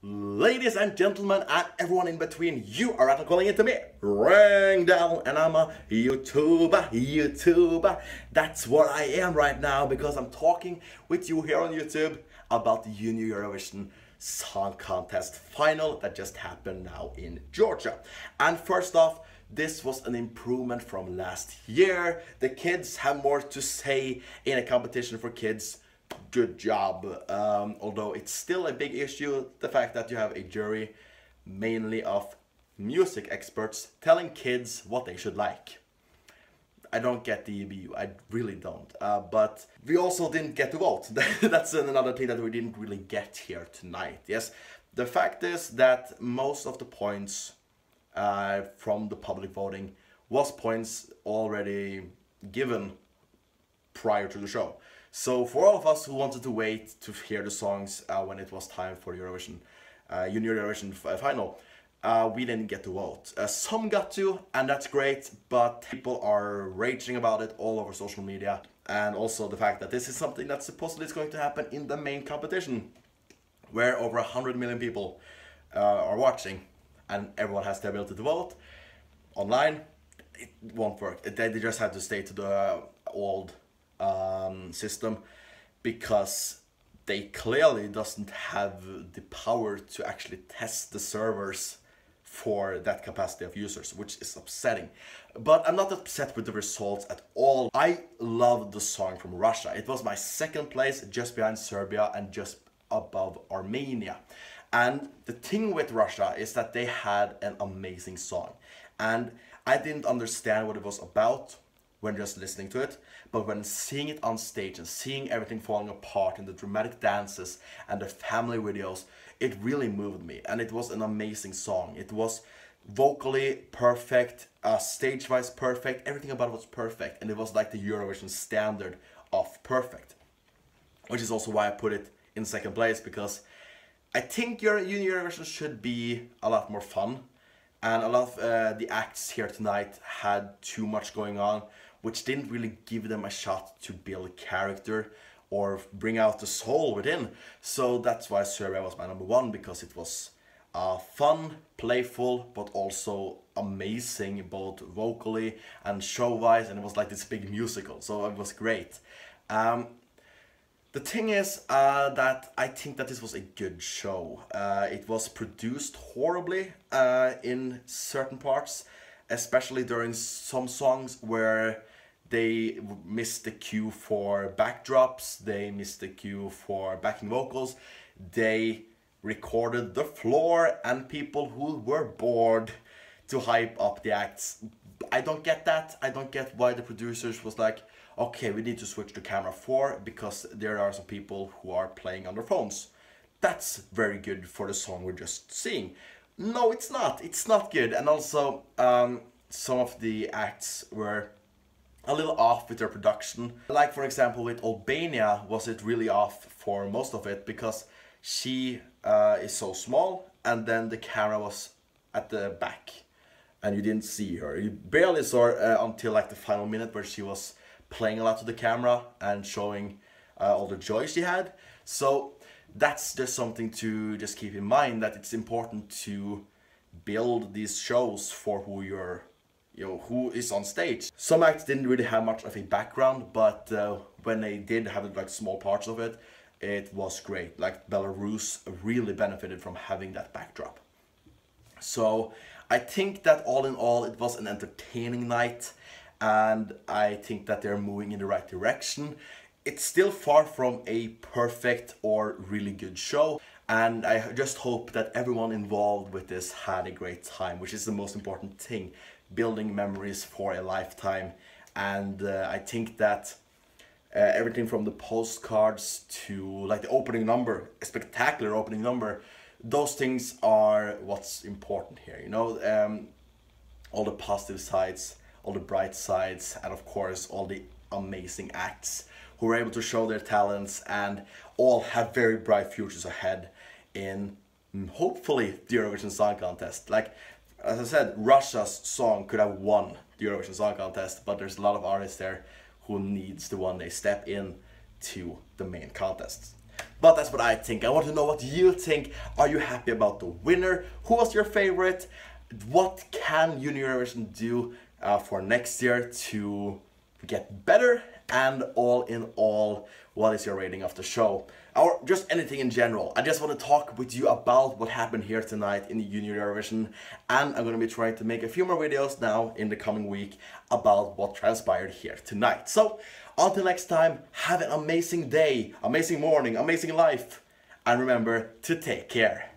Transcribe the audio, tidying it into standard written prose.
Ladies and gentlemen and everyone in between, you are at calling it to me, Ringdal, and I'm a YouTuber. That's what I am right now because I'm talking with you here on YouTube about the Junior Eurovision Song Contest final that just happened now in Georgia. And first off, this was an improvement from last year. The kids have more to say in a competition for kids. Good job. Although it's still a big issue, the fact that you have a jury mainly of music experts telling kids what they should like. I don't get the EBU, I really don't. But we also didn't get to vote. That's another thing that we didn't really get here tonight. Yes, the fact is that most of the points from the public voting was points already given prior to the show. So for all of us who wanted to wait to hear the songs when it was time for Eurovision, Junior Eurovision final, we didn't get to vote. Some got to, and that's great, but people are raging about it all over social media. And also the fact that this is something that supposedly is going to happen in the main competition, where over 100 million people are watching, and everyone has the ability to vote online. It won't work. They just have to stay to the old system because they clearly doesn't have the power to actually test the servers for that capacity of users, which is upsetting. But I'm not upset with the results at all. I love the song from Russia. It was my second place, just behind Serbia and just above Armenia. And the thing with Russia is that they had an amazing song, and I didn't understand what it was about when just listening to it, but when seeing it on stage and seeing everything falling apart and the dramatic dances and the family videos, it really moved me, and it was an amazing song. It was vocally perfect, stage-wise perfect, everything about it was perfect, and it was like the Eurovision standard of perfect, which is also why I put it in second place, because I think Junior Eurovision should be a lot more fun, and a lot of the acts here tonight had too much going on, which didn't really give them a shot to build character or bring out the soul within. So that's why Serbia was my number one, because it was fun, playful, but also amazing, both vocally and show-wise, and it was like this big musical, so it was great. The thing is that I think that this was a good show. It was produced horribly in certain parts, especially during some songs where they missed the cue for backdrops, they missed the cue for backing vocals, they recorded the floor and people who were bored to hype up the acts. I don't get that. I don't get why the producers was like, okay, we need to switch to camera 4 because there are some people who are playing on their phones. That's very good for the song we're just seeing. No, it's not. It's not good. And also, some of the acts were a little off with their production. Like for example with Albania, was it really off for most of it because she is so small and then the camera was at the back and you didn't see her. You barely saw her until like the final minute where she was playing a lot to the camera and showing all the joy she had. So that's just something to just keep in mind, that it's important to build these shows for who you're, who is on stage. Some acts didn't really have much of a background, but when they did have like small parts of it, it was great. Like Belarus really benefited from having that backdrop. So I think that all in all, it was an entertaining night, and I think that they're moving in the right direction. It's still far from a perfect or really good show, and I just hope that everyone involved with this had a great time, which is the most important thing, building memories for a lifetime. And I think that everything from the postcards to like the opening number, a spectacular opening number, those things are what's important here, all the positive sides, all the bright sides, and of course all the amazing acts who were able to show their talents and all have very bright futures ahead in hopefully the Eurovision Song Contest. Like, as I said, Russia's song could have won the Eurovision Song Contest, but there's a lot of artists there who needs to one day step in to the main contest. But that's what I think. I want to know what you think. Are you happy about the winner? Who was your favorite? What can Junior Eurovision do for next year to get better? And all in all, what is your rating of the show? Or just anything in general. I just want to talk with you about what happened here tonight in the Junior Eurovision. And I'm going to be trying to make a few more videos now in the coming week about what transpired here tonight. So, until next time, have an amazing day, amazing morning, amazing life. And remember to take care.